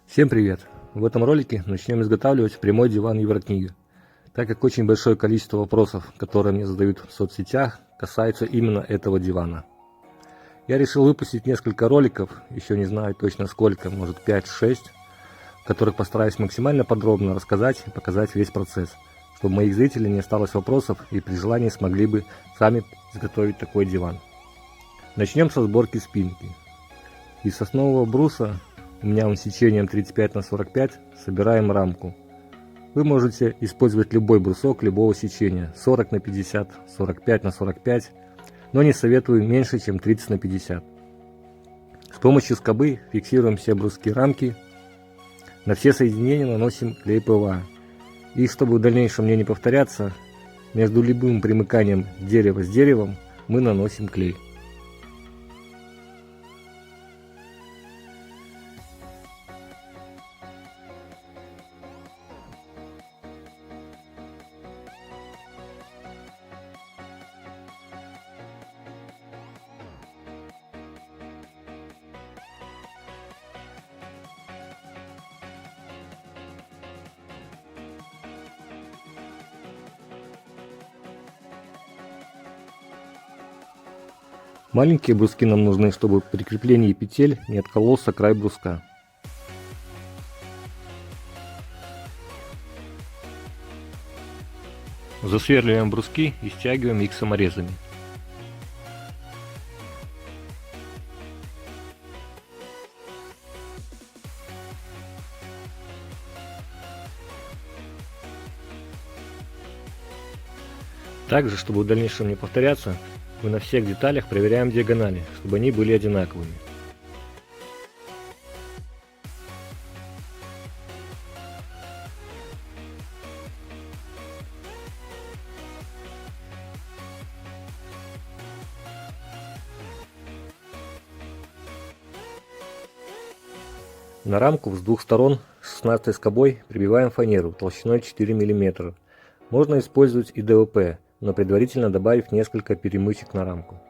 Всем привет! В этом ролике начнем изготавливать прямой диван Еврокниги, так как очень большое количество вопросов, которые мне задают в соцсетях, касаются именно этого дивана. Я решил выпустить несколько роликов, еще не знаю точно сколько, может 5-6, в которых постараюсь максимально подробно рассказать и показать весь процесс, чтобы у моих зрителей не осталось вопросов и при желании смогли бы сами изготовить такой диван. Начнем со сборки спинки. Из соснового бруса, у меня он сечением 35 на 45, собираем рамку. Вы можете использовать любой брусок любого сечения, 40 на 50, 45 на 45, но не советую меньше, чем 30 на 50. С помощью скобы фиксируем все бруски рамки, на все соединения наносим клей ПВА. И чтобы в дальнейшем мне не повторяться, между любым примыканием дерева с деревом мы наносим клей. Маленькие бруски нам нужны, чтобы при креплении петель не откололся край бруска. Засверливаем бруски и стягиваем их саморезами. Также, чтобы в дальнейшем не повторяться, мы на всех деталях проверяем диагонали, чтобы они были одинаковыми. На рамку с двух сторон 16 скобой прибиваем фанеру толщиной 4 мм. Можно использовать и ДВП, но предварительно добавив несколько перемычек на рамку.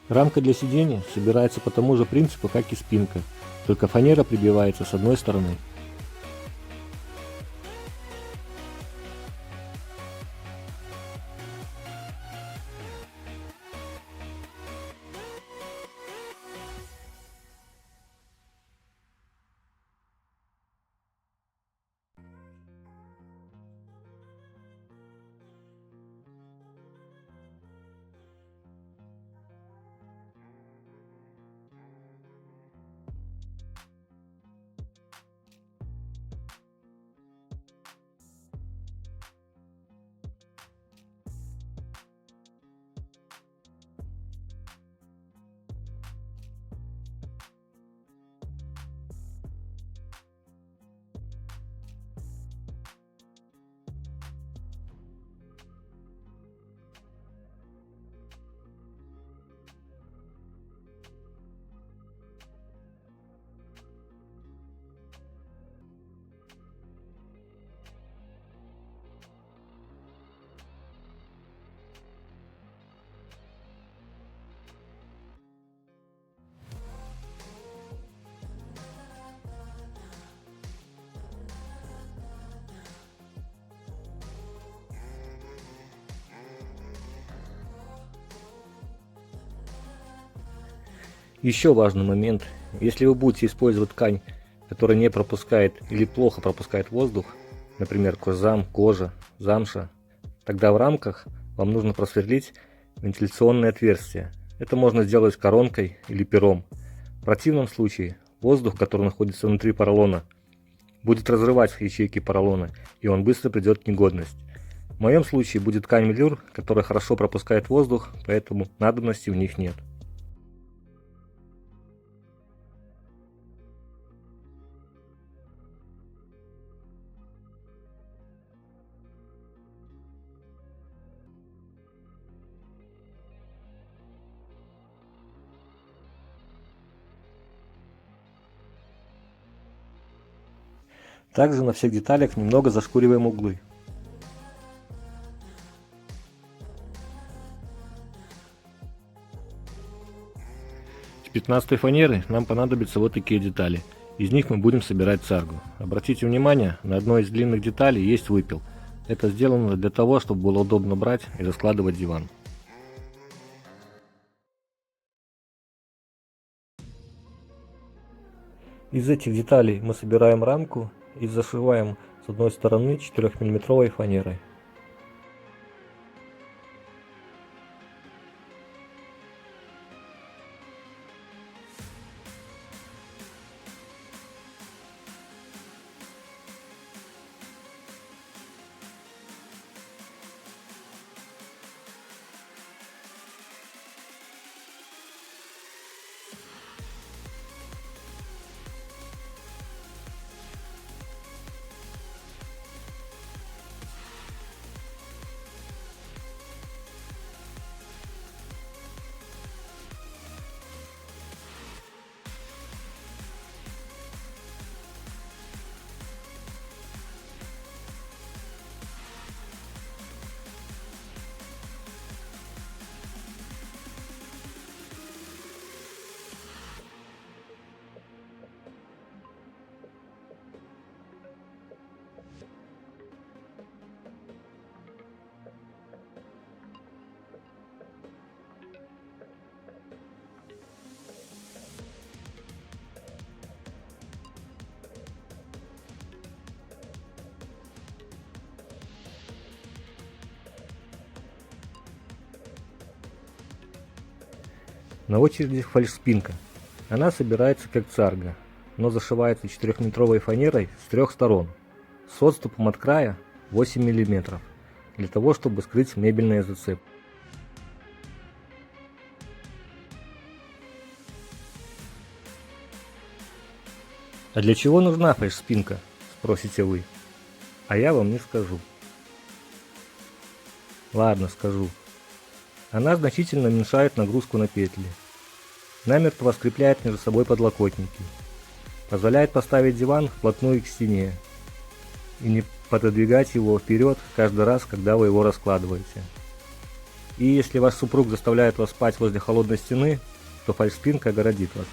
Рамка для сидения собирается по тому же принципу, как и спинка, только фанера прибивается с одной стороны. Еще важный момент. Если вы будете использовать ткань, которая не пропускает или плохо пропускает воздух, например, кожзам, кожа, замша, тогда в рамках вам нужно просверлить вентиляционные отверстия. Это можно сделать коронкой или пером. В противном случае воздух, который находится внутри поролона, будет разрывать ячейки поролона, и он быстро придет в негодность. В моем случае будет ткань велюр, которая хорошо пропускает воздух, поэтому надобности в них нет. Также на всех деталях немного зашкуриваем углы. Из 15-й фанеры нам понадобятся вот такие детали. Из них мы будем собирать царгу. Обратите внимание, на одной из длинных деталей есть выпил. Это сделано для того, чтобы было удобно брать и раскладывать диван. Из этих деталей мы собираем рамку и зашиваем с одной стороны 4-мм фанерой. На очереди фальшспинка. Она собирается как царга, но зашивается 4-метровой фанерой с 3 сторон, с отступом от края 8 мм, для того, чтобы скрыть мебельные зацепы. А для чего нужна фальшспинка, спросите вы? А я вам не скажу. Ладно, скажу. Она значительно уменьшает нагрузку на петли, намертво скрепляет между собой подлокотники, позволяет поставить диван вплотную к стене и не пододвигать его вперед каждый раз, когда вы его раскладываете. И если ваш супруг заставляет вас спать возле холодной стены, то фальшспинка огородит вас.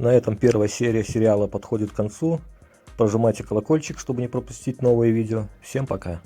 На этом первая серия сериала подходит к концу. Прожимайте колокольчик, чтобы не пропустить новые видео. Всем пока!